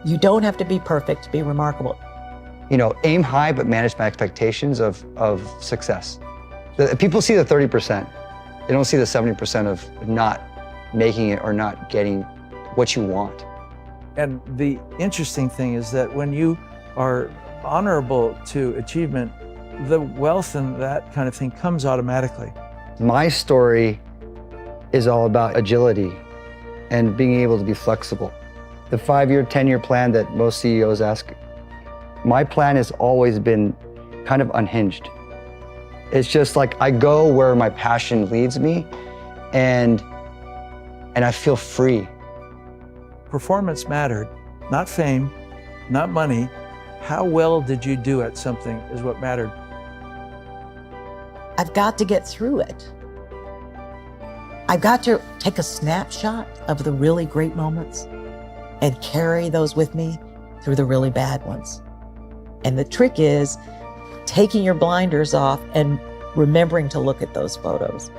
You don't have to be perfect to be remarkable. Aim high, but manage my expectations of success. People see the 30%. They don't see the 70% of not making it or not getting what you want. And the interesting thing is that when you are honorable to achievement, the wealth and that kind of thing comes automatically. My story is all about agility and being able to be flexible. The 5-year, 10-year plan that most CEOs ask, my plan has always been kind of unhinged. It's just like I go where my passion leads me and I feel free. Performance mattered, not fame, not money. How well did you do at something is what mattered. I've got to get through it. I've got to take a snapshot of the really great moments and carry those with me through the really bad ones. And the trick is taking your blinders off and remembering to look at those photos.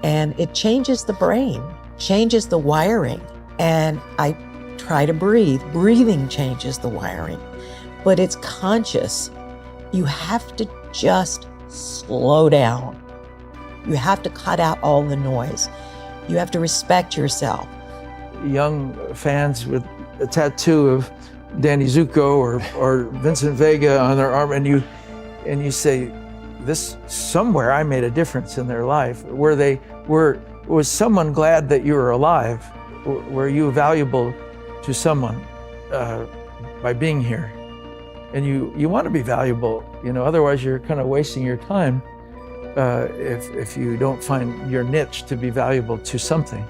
And it changes the brain, changes the wiring. And I try to breathe. Breathing changes the wiring, but it's conscious. You have to just slow down. You have to cut out all the noise. You have to respect yourself. Young fans with a tattoo of Danny Zuko or Vincent Vega on their arm, and you say, this somewhere I made a difference in their life. Was someone glad that you were alive? Were you valuable to someone by being here? And you want to be valuable, otherwise you're kind of wasting your time if you don't find your niche to be valuable to something.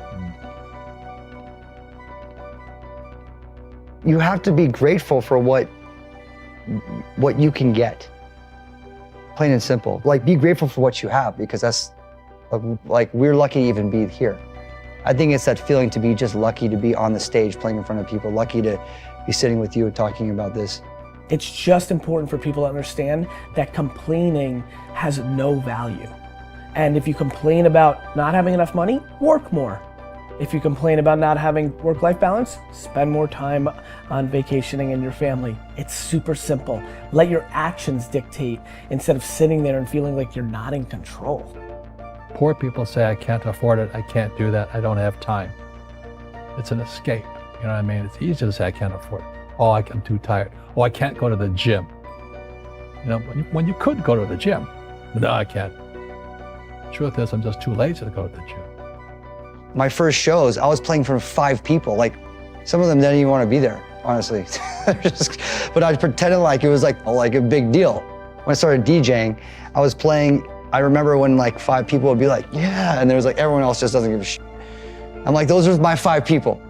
You have to be grateful for what you can get. Plain and simple. Like, be grateful for what you have, because that's like we're lucky to even be here. I think it's that feeling to be just lucky to be on the stage playing in front of people, lucky to be sitting with you and talking about this. It's just important for people to understand that complaining has no value. And if you complain about not having enough money, work more. If you complain about not having work-life balance, spend more time on vacationing and your family. It's super simple. Let your actions dictate instead of sitting there and feeling like you're not in control. Poor people say, I can't afford it, I can't do that, I don't have time. It's an escape, you know what I mean? It's easy to say, I can't afford it. Oh, I'm too tired. Oh, I can't go to the gym. When you could go to the gym. No, I can't. Truth is, I'm just too lazy to go to the gym. My first shows, I was playing for 5 people. Like, some of them didn't even want to be there, honestly. But I pretended like it was like a big deal. When I started DJing, I was playing, I remember when like 5 people would be like, yeah, and there was like, everyone else just doesn't give a shit. I'm like, those are my 5 people.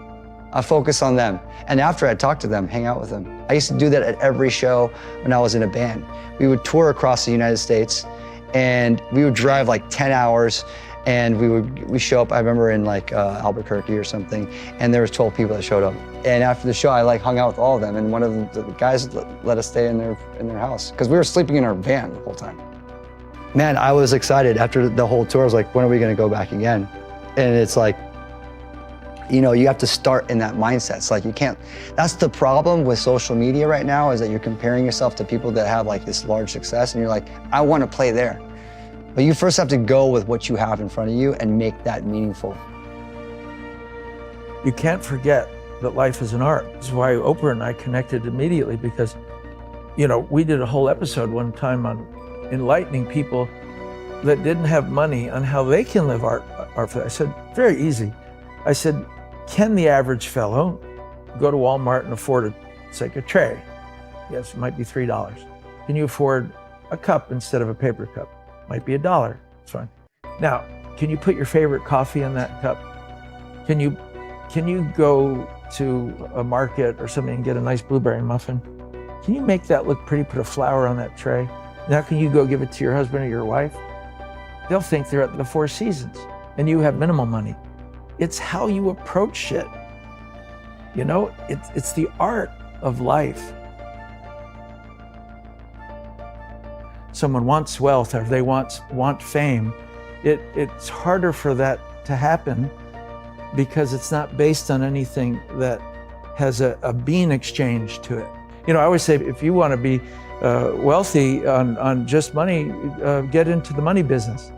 I focus on them. And after I talk to them, hang out with them. I used to do that at every show when I was in a band. We would tour across the United States and we would drive like 10 hours and we show up, I remember in like Albuquerque or something, and there was 12 people that showed up. And after the show, I like hung out with all of them, and one of the guys let us stay in their house because we were sleeping in our van the whole time. Man, I was excited after the whole tour. I was like, when are we gonna go back again? And it's like, you have to start in that mindset. It's like you can't, that's the problem with social media right now, is that you're comparing yourself to people that have like this large success, and you're like, I wanna play there. But you first have to go with what you have in front of you and make that meaningful. You can't forget that life is an art. This is why Oprah and I connected immediately, because, we did a whole episode one time on enlightening people that didn't have money on how they can live art. I said, very easy. I said, can the average fellow go to Walmart and afford a tray? Yes, it might be $3. Can you afford a cup instead of a paper cup? Might be $1, it's fine. Now, can you put your favorite coffee in that cup? Can you go to a market or something and get a nice blueberry muffin? Can you make that look pretty, put a flower on that tray? Now can you go give it to your husband or your wife? They'll think they're at the Four Seasons and you have minimal money. It's how you approach shit. It's the art of life. Someone wants wealth or they want fame, it's harder for that to happen because it's not based on anything that has a bean exchange to it. You know, I always say, if you want to be wealthy on just money, get into the money business,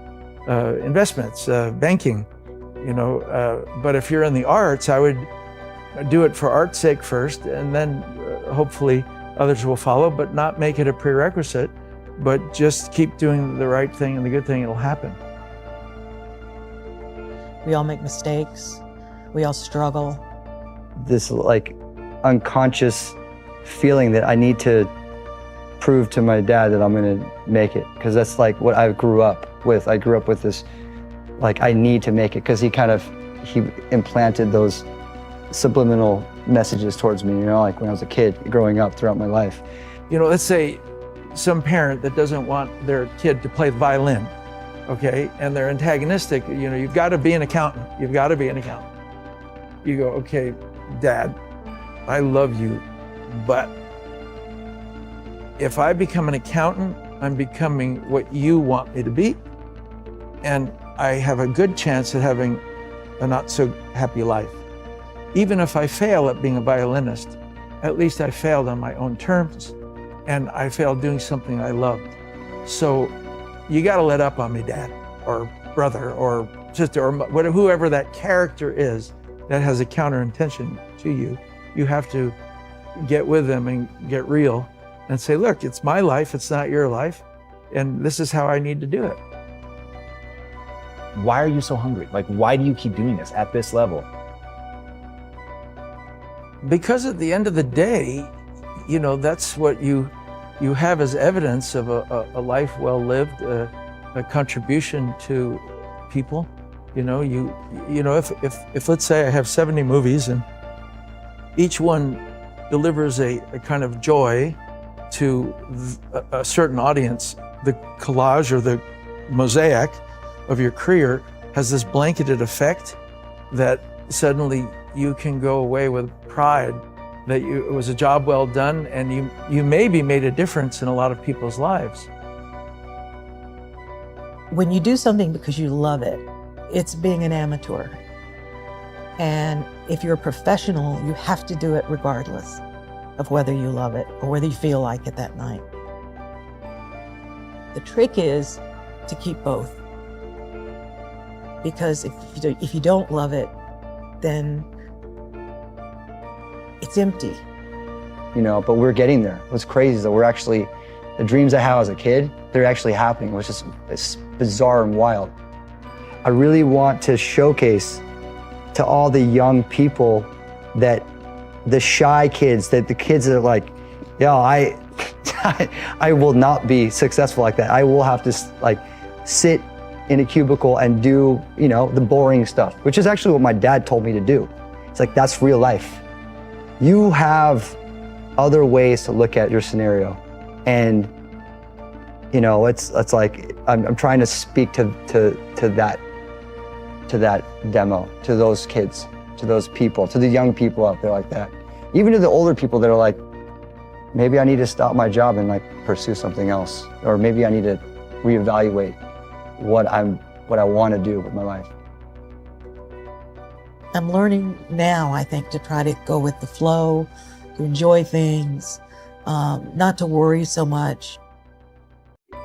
investments, banking, you know. But if you're in the arts, I would do it for art's sake first, and then hopefully others will follow, but not make it a prerequisite, but just keep doing the right thing and the good thing, it'll happen. We all make mistakes. We all struggle. This like unconscious feeling that I need to prove to my dad that I'm gonna make it, because that's like what I grew up with. I grew up with this, like, I need to make it, because he implanted those subliminal messages towards me, you know, like when I was a kid growing up throughout my life. You know, let's say some parent that doesn't want their kid to play the violin, okay, and they're antagonistic. You know, you've got to be an accountant. You've got to be an accountant. You go, okay, Dad, I love you, but if I become an accountant, I'm becoming what you want me to be, and I have a good chance at having a not so happy life. Even if I fail at being a violinist, at least I failed on my own terms, and I failed doing something I loved. So you got to let up on me, Dad, or brother, or sister, or whatever, whoever that character is that has a counter intention to you. You have to get with them and get real and say, look, it's my life, it's not your life, and this is how I need to do it. Why are you so hungry? Like, why do you keep doing this at this level? Because at the end of the day, you know, that's what you have as evidence of a life well lived, a contribution to people. You know, if let's say I have 70 movies and each one delivers a kind of joy to a certain audience, the collage or the mosaic of your career has this blanketed effect that suddenly you can go away with pride that it was a job well done, and you maybe made a difference in a lot of people's lives. When you do something because you love it, it's being an amateur. And if you're a professional, you have to do it regardless of whether you love it or whether you feel like it that night. The trick is to keep both. Because if you don't love it, then it's empty. You know, but we're getting there. What's crazy is that we're actually, the dreams I had as a kid, they're actually happening, which is it's bizarre and wild. I really want to showcase to all the young people that the shy kids, that the kids that are like, yo, I will not be successful like that. I will have to like sit in a cubicle and do, you know, the boring stuff, which is actually what my dad told me to do. It's like, that's real life. You have other ways to look at your scenario. And, you know, it's like, I'm trying to speak to that demo, to those kids, to those people, to the young people out there like that. Even to the older people that are like, maybe I need to stop my job and like pursue something else. Or maybe I need to reevaluate what I want to do with my life. I'm learning now, I think, to try to go with the flow, to enjoy things, not to worry so much.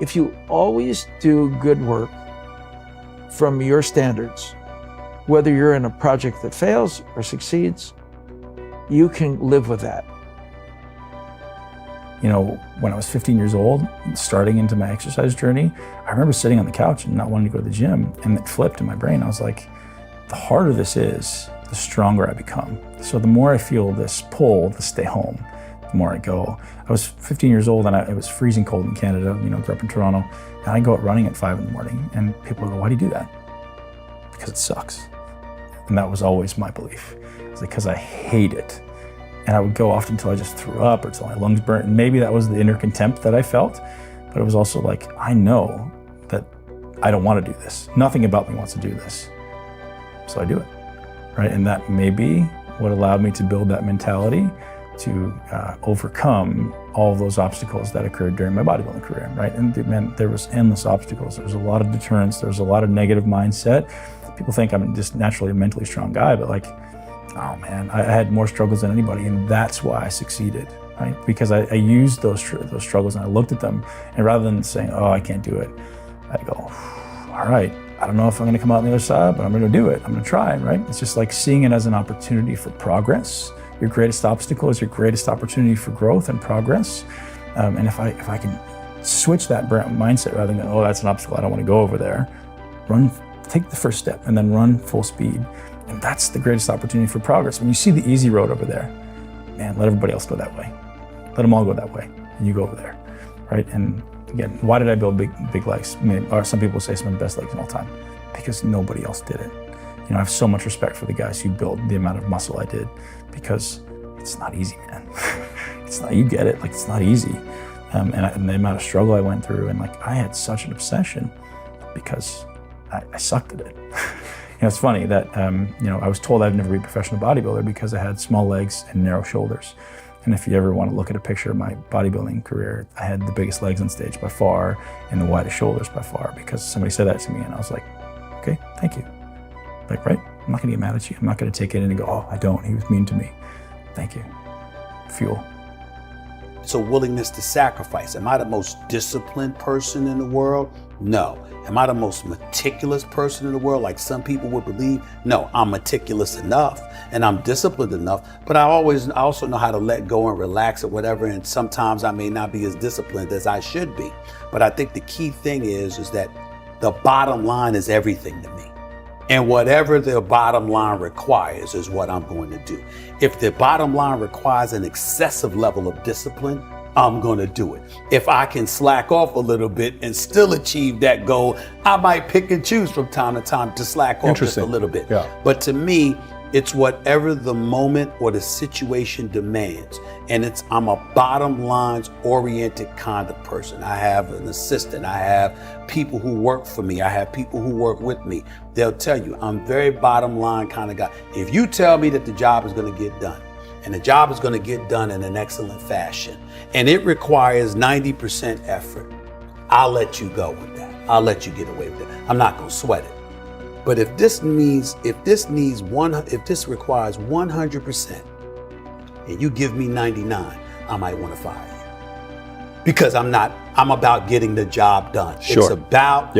If you always do good work from your standards, whether you're in a project that fails or succeeds, you can live with that. You know, when I was 15 years old, starting into my exercise journey, I remember sitting on the couch and not wanting to go to the gym, and it flipped in my brain. I was like, the harder this is, the stronger I become. So the more I feel this pull to stay home, the more I go. I was 15 years old and it was freezing cold in Canada, you know, grew up in Toronto, and I go out running at 5 in the morning, and people go, why do you do that? Because it sucks. And that was always my belief. It's like, because I hate it. And I would go often until I just threw up or until my lungs burnt. And maybe that was the inner contempt that I felt, but it was also like, I know that I don't want to do this. Nothing about me wants to do this. So I do it, right? And that may be what allowed me to build that mentality to overcome all of those obstacles that occurred during my bodybuilding career, right? And man, there was endless obstacles. There was a lot of deterrence. There was a lot of negative mindset. People think I'm just naturally a mentally strong guy, but like, oh man, I had more struggles than anybody, and that's why I succeeded, right? Because I used those struggles and I looked at them, and rather than saying, oh, I can't do it, I go, all right, I don't know if I'm gonna come out on the other side, but I'm gonna do it. I'm gonna try, right? It's just like seeing it as an opportunity for progress. Your greatest obstacle is your greatest opportunity for growth and progress. And if I can switch that mindset rather than, oh, that's an obstacle, I don't want to go over there, take the first step and then run full speed. And that's the greatest opportunity for progress. When you see the easy road over there, man, let everybody else go that way. Let them all go that way, and you go over there, right? And again, why did I build big legs? I mean, or some people say some of the best legs in all time, because nobody else did it. You know, I have so much respect for the guys who built the amount of muscle I did, because it's not easy, man. It's not, you get it, like it's not easy. And the amount of struggle I went through, and like I had such an obsession because I sucked at it. You know, it's funny that, you know, I was told I'd never be a professional bodybuilder because I had small legs and narrow shoulders. And if you ever want to look at a picture of my bodybuilding career, I had the biggest legs on stage by far and the widest shoulders by far, because somebody said that to me and I was like, okay, thank you. Like, right? I'm not gonna get mad at you. I'm not gonna take it in and go, oh, I don't, he was mean to me. Thank you. Fuel. So willingness to sacrifice. Am I the most disciplined person in the world? No. Am I the most meticulous person in the world, like some people would believe? No, I'm meticulous enough and I'm disciplined enough, but I also know how to let go and relax or whatever. And sometimes I may not be as disciplined as I should be. But I think the key thing is that the bottom line is everything to me. And whatever the bottom line requires is what I'm going to do. If the bottom line requires an excessive level of discipline, I'm going to do it. If I can slack off a little bit and still achieve that goal, I might pick and choose from time to time to slack off just a little bit. Yeah. But to me, it's whatever the moment or the situation demands. And I'm a bottom lines oriented kind of person. I have an assistant. I have people who work for me. I have people who work with me. They'll tell you I'm very bottom line kind of guy. If you tell me that the job is going to get done, and the job is going to get done in an excellent fashion, and it requires 90% effort, I'll let you go with that. I'll let you get away with it. I'm not going to sweat it. But if this requires 100% and you give me 99, I might want to fire you. Because I'm about getting the job done. Sure. It's about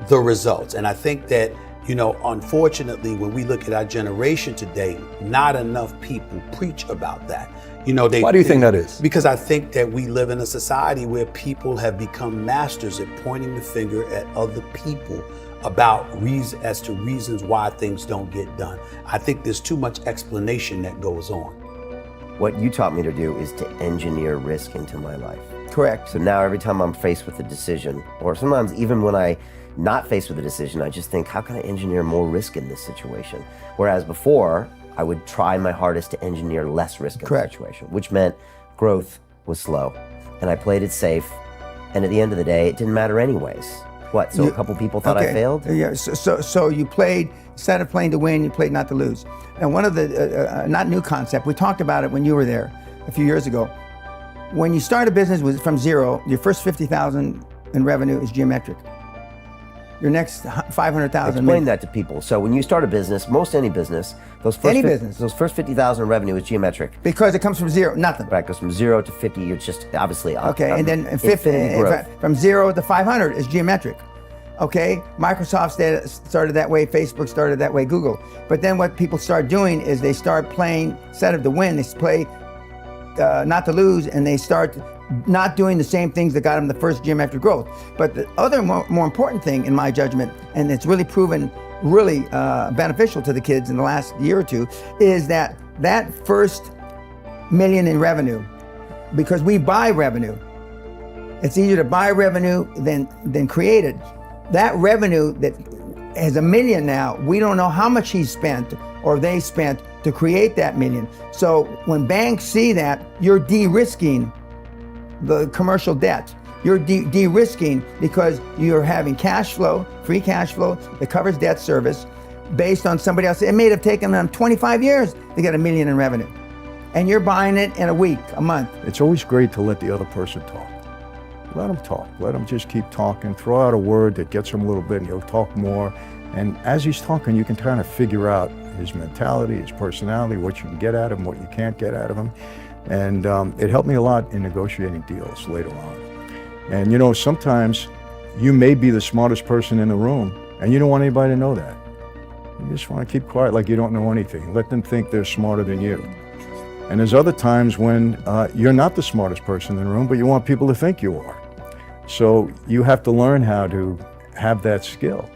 the results. And I think that, you know, unfortunately, when we look at our generation today, not enough people preach about that. You know, Why do you think that is? Because I think that we live in a society where people have become masters at pointing the finger at other people about reasons why things don't get done. I think there's too much explanation that goes on. What you taught me to do is to engineer risk into my life. Correct. So now every time I'm faced with a decision, or sometimes even when I'm not faced with a decision, I just think, how can I engineer more risk in this situation? Whereas before, I would try my hardest to engineer less risk in the situation, which meant growth was slow. And I played it safe. And at the end of the day, it didn't matter anyways. What, so a couple people thought I failed? Yeah, so you played, instead of playing to win, you played not to lose. And one of the, not new concept, we talked about it when you were there a few years ago. When you start a business from zero, your first 50,000 in revenue is geometric. Your next 500,000. Explain that to people. So when you start a business, any business, those first 50,000 in revenue is geometric. Because it comes from zero, nothing. Right, it goes from 0 to 50, you're just obviously up. Okay, and then 50, from 0 to 500 is geometric. Okay, Microsoft started that way, Facebook started that way, Google. But then what people start doing is they start playing, instead of to win, they play not to lose, and they start not doing the same things that got them the first geometric growth. But the other more important thing, in my judgment, and it's really proven really beneficial to the kids in the last year or two, is that first million in revenue, because we buy revenue. It's easier to buy revenue than create it. That revenue that has $1 million now, we don't know how much he spent or they spent to create that million. So when banks see that, you're de-risking the commercial debt. You're de-risking because you're having cash flow, free cash flow that covers debt service based on somebody else. It may have taken them 25 years to get $1 million in revenue. And you're buying it in a week, a month. It's always great to let the other person talk. Let them talk. Let them just keep talking. Throw out a word that gets them a little bit and he'll talk more. And as he's talking, you can kind of figure out, his mentality, his personality, what you can get out of him, what you can't get out of him. And it helped me a lot in negotiating deals later on. And you know, sometimes you may be the smartest person in the room and you don't want anybody to know that. You just want to keep quiet like you don't know anything. Let them think they're smarter than you. And there's other times when you're not the smartest person in the room, but you want people to think you are. So you have to learn how to have that skill.